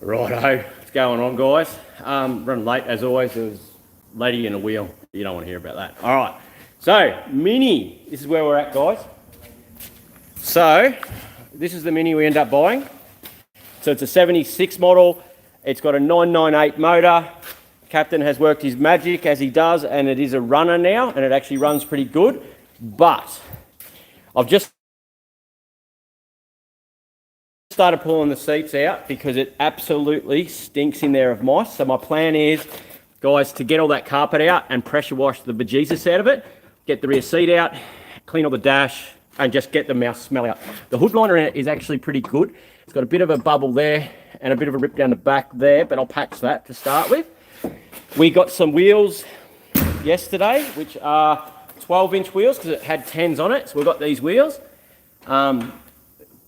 Righto, what's going on, guys? Running late as always. There was a lady in a wheel. You don't want to hear about that. All right, so Mini, this is where we're at, guys. So this is the Mini we end up buying. So it's a 76 model. It's got a 998 motor. Captain has worked his magic as he does, and it is a runner now, and it actually runs pretty good. But I've just started pulling the seats out because it absolutely stinks in there of mice. So my plan is, guys, to get all that carpet out and pressure wash the bejesus out of it, get the rear seat out, clean all the dash, and just get the mouse smell out. The hood liner in it is actually pretty good. It's got a bit of a bubble there and a bit of a rip down the back there, but I'll patch that to start with. We got some wheels yesterday, which are 12-inch wheels because it had 10s on it. So we've got these wheels.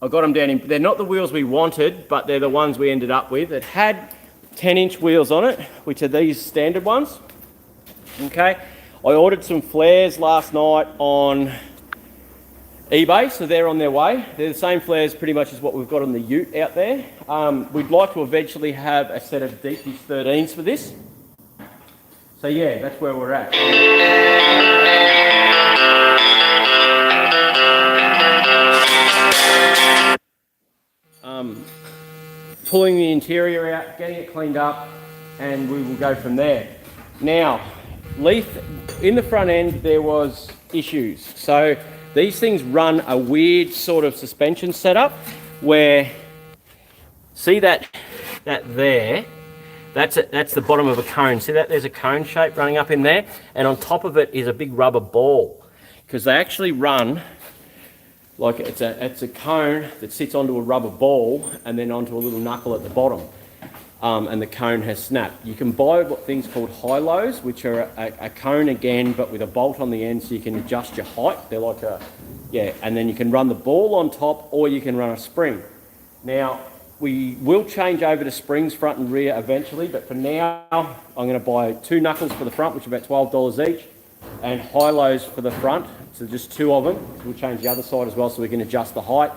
I got them down in, they're not the wheels we wanted, but they're the ones we ended up with. It had 10-inch wheels on it, which are these standard ones. Okay, I ordered some flares last night on eBay, so they're on their way. They're the same flares pretty much as what we've got on the ute out there. We'd like to eventually have a set of deep dish 13s for this. So yeah, that's where we're at. Pulling the interior out, getting it cleaned up, and we will go from there. Now, Leaf, in the front end there was issues. So these things run a weird sort of suspension setup where, see that there, that's the bottom of a cone. See that there's a cone shape running up in there, and on top of it is a big rubber ball, because they actually run like it's a cone that sits onto a rubber ball and then onto a little knuckle at the bottom, and the cone has snapped. You can buy what things called high-lows, which are a cone again, but with a bolt on the end so you can adjust your height. They're like and then you can run the ball on top or you can run a spring. Now, we will change over to springs front and rear eventually, but for now, I'm going to buy 2 knuckles for the front, which are about $12 each, and high-lows for the front, so just 2 of them. We'll change the other side as well so we can adjust the height.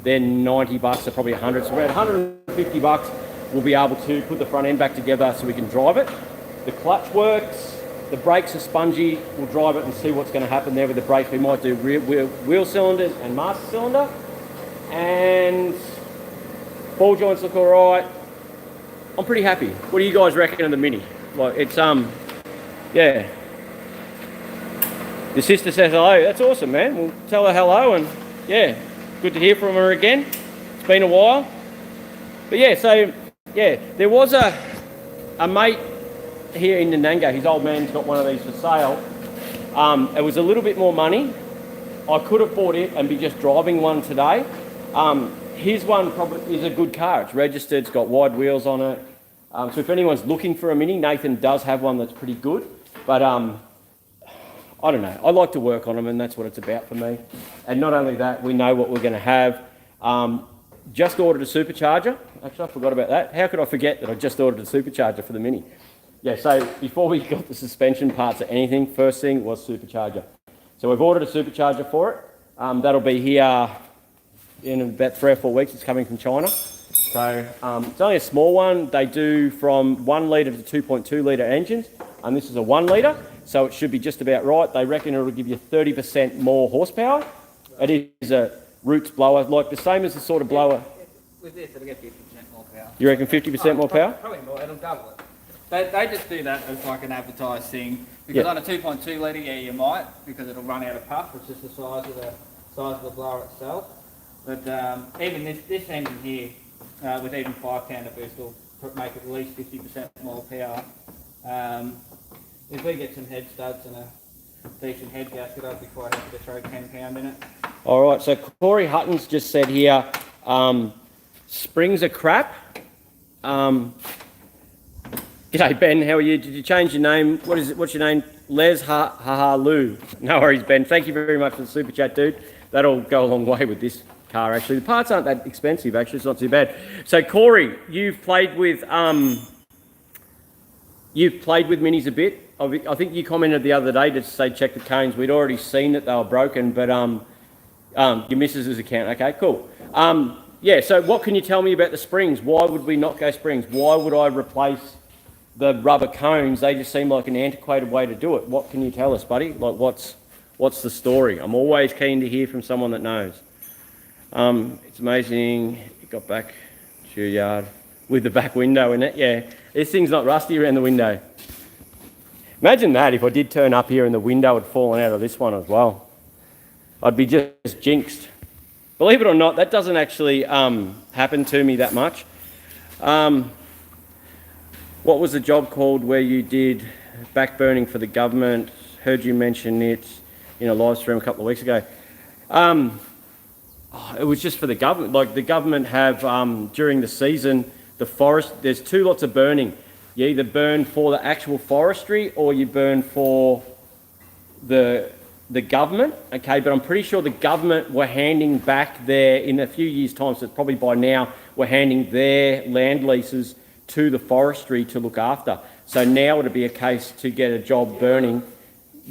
They're $90, they're probably 100, so about $150 we'll be able to put the front end back together so we can drive it. The clutch works, the brakes are spongy, we'll drive it and see what's going to happen there with the brakes. We might do rear wheel cylinders and master cylinder, and ball joints look alright. I'm pretty happy. What do you guys reckon of the Mini? Like, it's yeah. Your sister says hello. That's awesome, man. We'll tell her hello, and yeah, good to hear from her again. It's been a while. But yeah, so yeah, there was a mate here in Nananga. His old man's got one of these for sale. It was a little bit more money. I could have bought it and be just driving one today. His one probably is a good car. It's registered, it's got wide wheels on it. So if anyone's looking for a Mini, Nathan does have one that's pretty good. But I don't know. I like to work on them, and that's what it's about for me. And not only that, we know what we're going to have. Just ordered a Supercharger. Actually, I forgot about that. How could I forget that I just ordered a Supercharger for the Mini? Yeah, so before we got the suspension parts or anything, first thing was Supercharger. So we've ordered a Supercharger for it. That'll be here in about 3 or 4 weeks. It's coming from China. So it's only a small one. They do from 1 litre to 2.2 litre engines, and this is a 1 litre, so it should be just about right. They reckon it'll give you 30% more horsepower. It is a roots blower, like the same as the sort of blower. With this, it'll get 50% more power. You reckon 50% more power? Probably more, it'll double it. They just do that as like an advertised thing, because on a 2.2 litre, yeah, you might, because it'll run out of puff, which is the size of the blower itself. But even this engine here, with even 5-pounder boost, will make at least 50% more power. If we get some head studs and a decent head gasket, I'd be quite happy to throw 10 pound in it. All right, so Corey Hutton's just said here, springs are crap. G'day Ben, how are you? Did you change your name? What's your name? Les Lou. No worries, Ben. Thank you very much for the super chat, dude. That'll go a long way with this car, actually. The parts aren't that expensive, actually. It's not too bad. So Corey, you've played with minis a bit. I think you commented the other day to say check the cones. We'd already seen that they were broken, but your missus's account. Okay, cool. yeah, so what can you tell me about the springs? Why would we not go springs? Why would I replace the rubber cones? They just seem like an antiquated way to do it. What can you tell us, buddy? Like, what's the story? I'm always keen to hear from someone that knows. It's amazing it got back to your yard with the back window in it. Yeah, this thing's not rusty around the window. Imagine that if I did turn up here and the window had fallen out of this one as well. I'd be just jinxed. Believe it or not, that doesn't actually happen to me that much. What was the job called where you did backburning for the government? Heard you mention it in a live stream a couple of weeks ago. It was just for the government. Like, the government have, during the season, the forest, there's two lots of burning. You either burn for the actual forestry or you burn for the government, okay? But I'm pretty sure the government were handing back their, in a few years' time, so it's probably by now, were handing their land leases to the forestry to look after. So now it'd be a case to get a job burning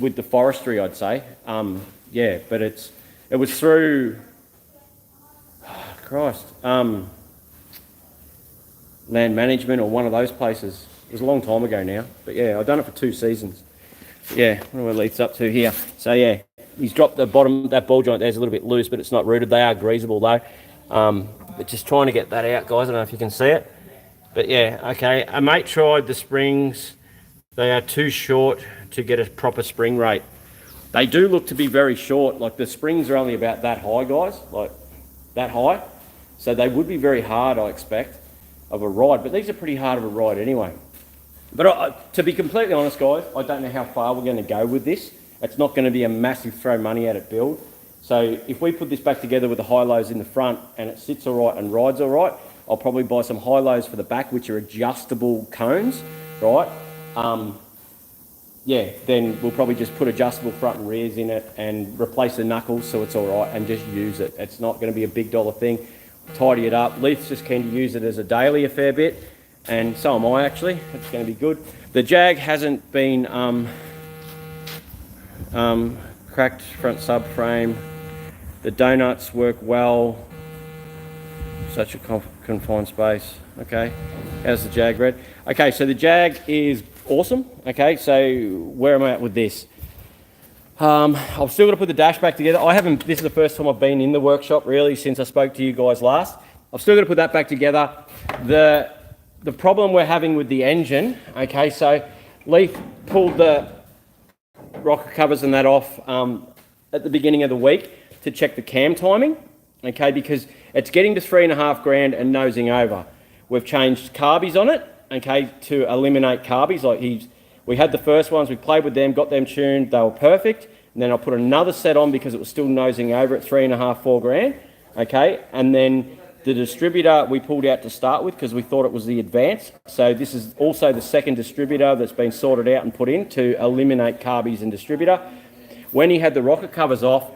with the forestry, I'd say. Yeah, but it was through, land management or one of those places. It was a long time ago now, but yeah, I've done it for 2 seasons. Yeah, what are Leith's up to here? So yeah, he's dropped the bottom, that ball joint there's a little bit loose, but it's not rooted. They are greasable though. But just trying to get that out, guys. I don't know if you can see it. But yeah, okay. A mate tried the springs. They are too short to get a proper spring rate. They do look to be very short. Like, the springs are only about that high, guys. Like, that high. So they would be very hard, I expect, of a ride. But these are pretty hard of a ride anyway. But to be completely honest, guys, I don't know how far we're going to go with this. It's not going to be a massive throw money at it build. So if we put this back together with the high-lows in the front and it sits all right and rides all right, I'll probably buy some high-lows for the back, which are adjustable cones, right? Yeah, then we'll probably just put adjustable front and rears in it and replace the knuckles so it's all right and just use it. It's not going to be a big dollar thing. Tidy it up. Leith's just keen to use it as a daily a fair bit. And so am I, actually. It's going to be good. The Jag hasn't been cracked front subframe. The donuts work well. Such a confined space. Okay. How's the Jag, Red? Okay, so the Jag is awesome. Okay, so where am I at with this? I'm still going to put the dash back together. This is the first time I've been in the workshop, really, since I spoke to you guys last. I've still got to put that back together. The problem we're having with the engine, okay, so Leith pulled the rocker covers and that off at the beginning of the week to check the cam timing, okay, because it's getting to 3.5 grand and nosing over. We've changed carbies on it, okay, to eliminate carbies. Like, we had the first ones, we played with them, got them tuned, they were perfect, and then I put another set on because it was still nosing over at 3.5, 4 grand, okay, and then the distributor we pulled out to start with because we thought it was the Advance. So this is also the second distributor that's been sorted out and put in to eliminate carbies and distributor. When he had the rocket covers off,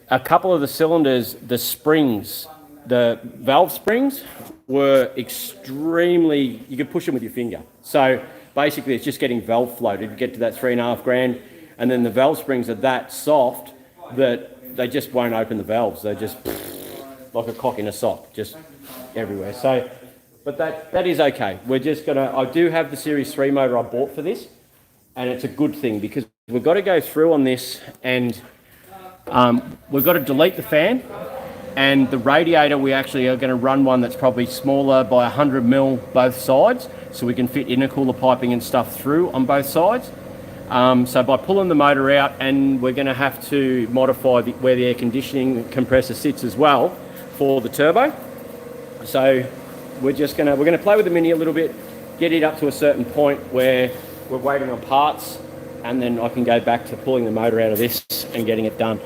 a couple of the cylinders, the springs, the valve springs were extremely, you could push them with your finger. So basically it's just getting valve flow to get to that 3.5 grand. And then the valve springs are that soft that they just won't open the valves. They're just like a cock in a sock, just everywhere. So, but that is okay. We're just gonna, I do have the Series 3 motor I bought for this, and it's a good thing because we've got to go through on this and we've got to delete the fan, and the radiator we actually are going to run one that's probably smaller by 100 mil both sides, so we can fit intercooler piping and stuff through on both sides. So by pulling the motor out, and we're going to have to modify where the air conditioning compressor sits as well for the turbo. So we're going to play with the Mini a little bit, get it up to a certain point where we're waiting on parts, and then I can go back to pulling the motor out of this and getting it done,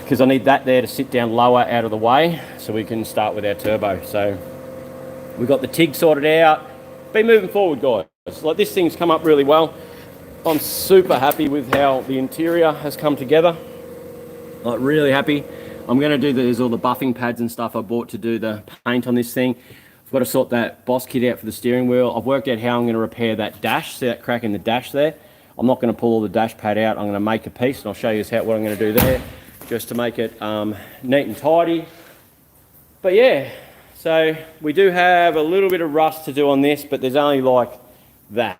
because I need that there to sit down lower out of the way so we can start with our turbo. So we've got the TIG sorted out. Been moving forward, guys. Like, this thing's come up really well. I'm super happy with how the interior has come together. Like, really happy. I'm going to do all the buffing pads and stuff I bought to do the paint on this thing. I've got to sort that Boss kit out for the steering wheel. I've worked out how I'm going to repair that dash. See that crack in the dash there? I'm not going to pull all the dash pad out. I'm going to make a piece, and I'll show you what I'm going to do there, just to make it neat and tidy. But yeah, so we do have a little bit of rust to do on this, but there's only like that.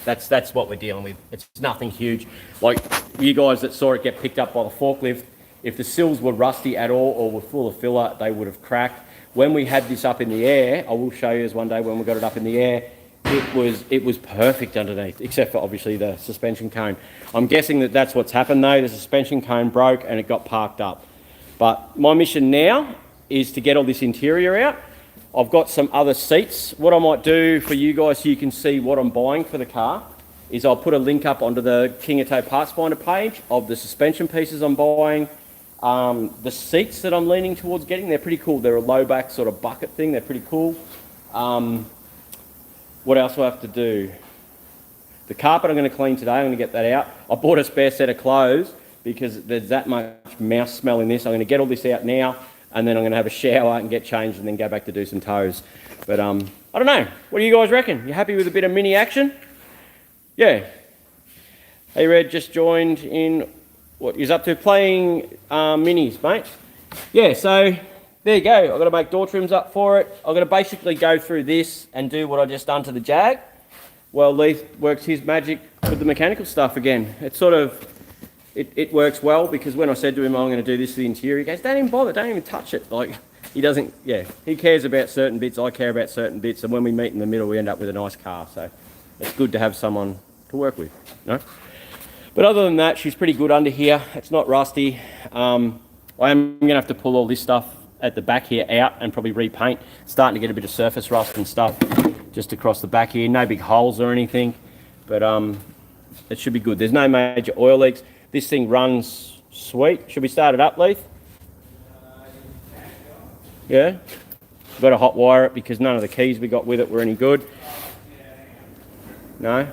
That's what we're dealing with. It's nothing huge. Like you guys that saw it get picked up by the forklift, if the sills were rusty at all or were full of filler, they would have cracked. When we had this up in the air, I will show you one day when we got it up in the air, it was perfect underneath, except for obviously the suspension cone. I'm guessing that that's what's happened though. The suspension cone broke and it got parked up. But my mission now is to get all this interior out. I've got some other seats. What I might do for you guys so you can see what I'm buying for the car is I'll put a link up onto the Kingatow Parts Finder page of the suspension pieces I'm buying. The seats that I'm leaning towards getting, they're pretty cool. They're a low back sort of bucket thing. They're pretty cool. What else do I have to do? The carpet I'm going to clean today. I'm going to get that out. I bought a spare set of clothes because there's that much mouse smell in this. I'm going to get all this out now, and then I'm going to have a shower and get changed and then go back to do some toes. But I don't know. What do you guys reckon? You happy with a bit of mini action? Yeah. Hey Red just joined in. What he's up to? Playing minis, mate. Yeah, so there you go. I've got to make door trims up for it. I've got to basically go through this and do what I just done to the Jag. Well, Leith works his magic with the mechanical stuff again. It's sort of, it works well because when I said to him, I'm going to do this to the interior, he goes, don't even bother, don't even touch it. Like, he doesn't, yeah, he cares about certain bits, I care about certain bits, and when we meet in the middle, we end up with a nice car. So it's good to have someone to work with, you know? But other than that, she's pretty good under here. It's not rusty. I am going to have to pull all this stuff at the back here out and probably repaint. It's starting to get a bit of surface rust and stuff just across the back here. No big holes or anything, but it should be good. There's no major oil leaks. This thing runs sweet. Should we start it up, Leith? Yeah? Got to hot wire it because none of the keys we got with it were any good. No?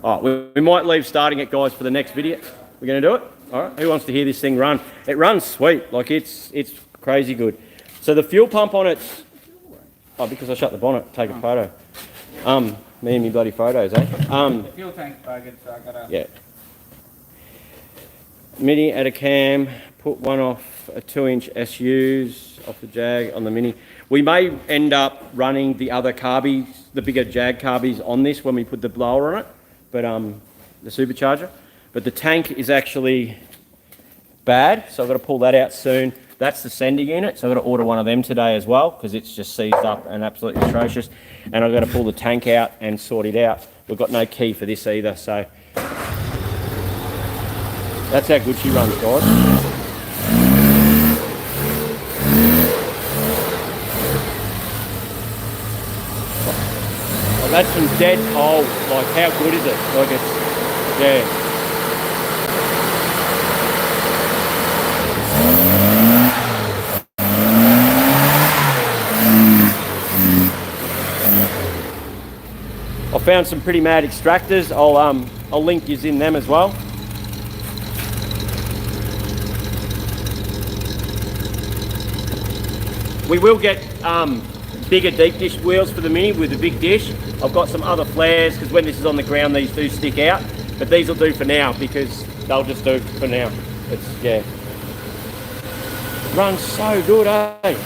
Oh, we might leave starting it, guys, for the next video. We're going to do it? All right. Who wants to hear this thing run? It runs sweet. Like, it's crazy good. So the fuel pump on it's... Oh, because I shut the bonnet, take a photo. Me and me bloody photos, eh? The fuel tank's buggered, so I gotta... Yeah. Mini at a cam, put one off a 2-inch SUs off the Jag on the Mini. We may end up running the other carbies, the bigger Jag carbies on this when we put the blower on it, but the Supercharger. But the tank is actually bad, so I've got to pull that out soon. That's the sender unit, so I've got to order one of them today as well because it's just seized up and absolutely atrocious. And I've got to pull the tank out and sort it out. We've got no key for this either, so that's how good she runs, guys. Well, that's some dead coal. Like, how good is it? Like, it's, yeah. I found some pretty mad extractors. I'll link yous in them as well. We will get bigger deep dish wheels for the Mini with the big dish. I've got some other flares because when this is on the ground these do stick out, but these will do for now because they'll just do for now. It's, yeah. It runs so good, eh?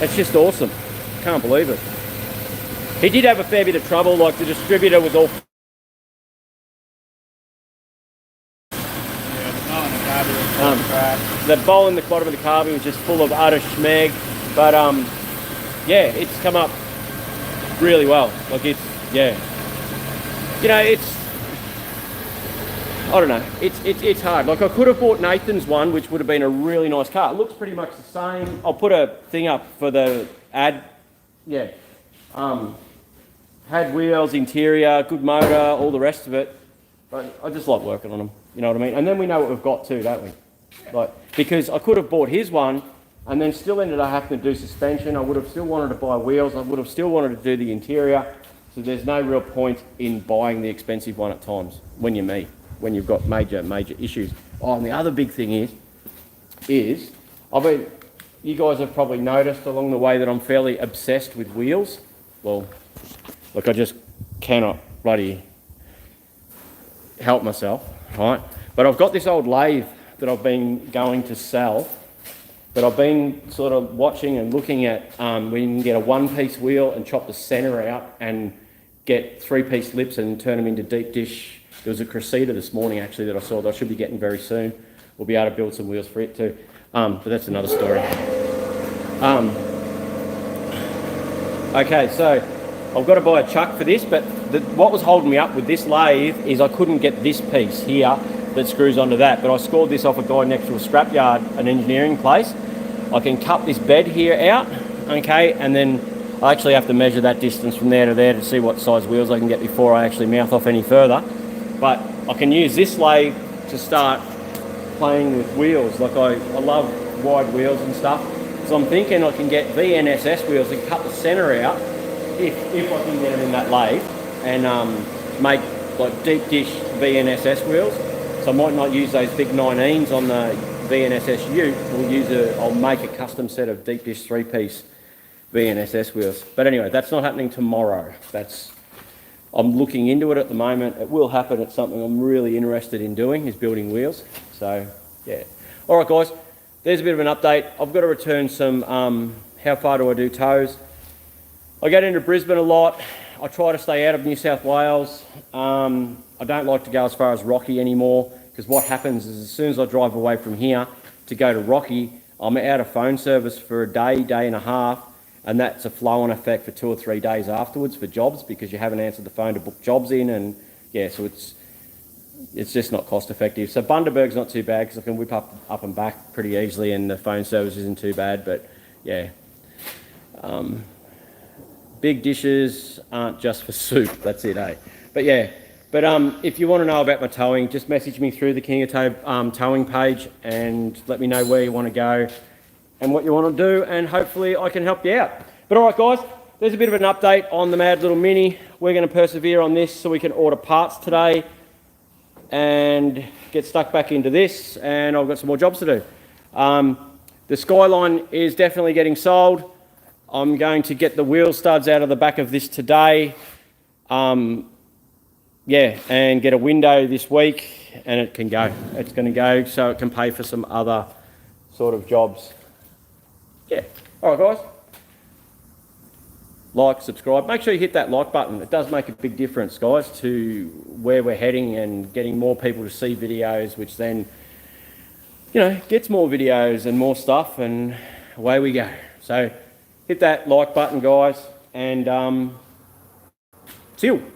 It's just awesome. Can't believe it. He did have a fair bit of trouble, like the distributor was all... The bowl in the bottom of the carby was just full of utter schmeg, but yeah, it's come up really well. Like it's, yeah. You know, it's, I don't know, it's hard. Like I could have bought Nathan's one, which would have been a really nice car. It looks pretty much the same. I'll put a thing up for the ad, yeah. Had wheels, interior, good motor, all the rest of it. But I just like working on them, you know what I mean? And then we know what we've got too, don't we? Like, because I could have bought his one and then still ended up having to do suspension. I would have still wanted to buy wheels. I would have still wanted to do the interior. So there's no real point in buying the expensive one at times when you're me, when you've got major issues. Oh, and the other big thing is you guys have probably noticed along the way that I'm fairly obsessed with wheels. Well, look, I just cannot bloody help myself, right? But I've got this old lathe that I've been going to sell But I've been sort of watching and looking at when you can get a one-piece wheel and chop the centre out and get three-piece lips and turn them into deep dish. There was a Cressida this morning actually that I saw that I should be getting very soon. We'll be able to build some wheels for it too. But that's another story. Okay, so I've got to buy a chuck for this, but what was holding me up with this lathe is I couldn't get this piece here that screws onto that, but I scored this off a guy next to a scrapyard, an engineering place. I can cut this bed here out, okay, and then I actually have to measure that distance from there to see what size wheels I can get before I actually mouth off any further. But I can use this lathe to start playing with wheels. Like I love wide wheels and stuff. So I'm thinking I can get VNSS wheels and cut the centre out if I can get them in that lathe and make like deep dish VNSS wheels. So I might not use those big 19s on the VNSS ute. I'll make a custom set of deep dish three-piece VNSS wheels. But anyway, that's not happening tomorrow. I'm looking into it at the moment. It will happen. It's something I'm really interested in doing, is building wheels. So yeah. All right, guys. There's a bit of an update. I've got to return some, how far do I do tows? I get into Brisbane a lot. I try to stay out of New South Wales. I don't like to go as far as Rocky anymore, because what happens is as soon as I drive away from here to go to Rocky, I'm out of phone service for a day, day and a half, and that's a flow-on effect for 2 or 3 days afterwards for jobs, because you haven't answered the phone to book jobs in, and yeah, so it's just not cost effective. So Bundaberg's not too bad because I can whip up and back pretty easily, and the phone service isn't too bad, but yeah. Big dishes aren't just for soup, that's it, eh? But yeah, if you want to know about my towing, just message me through the Kingatow towing page and let me know where you want to go and what you want to do, and hopefully I can help you out. But all right, guys, there's a bit of an update on the Mad Little Mini. We're going to persevere on this so we can order parts today and get stuck back into this, and I've got some more jobs to do. The Skyline is definitely getting sold. I'm going to get the wheel studs out of the back of this today. Yeah, and get a window this week, and it can go. It's going to go so it can pay for some other sort of jobs. Yeah. All right, guys. Like, subscribe. Make sure you hit that like button. It does make a big difference, guys, to where we're heading and getting more people to see videos, which then, gets more videos and more stuff, and away we go. So hit that like button, guys, and see you.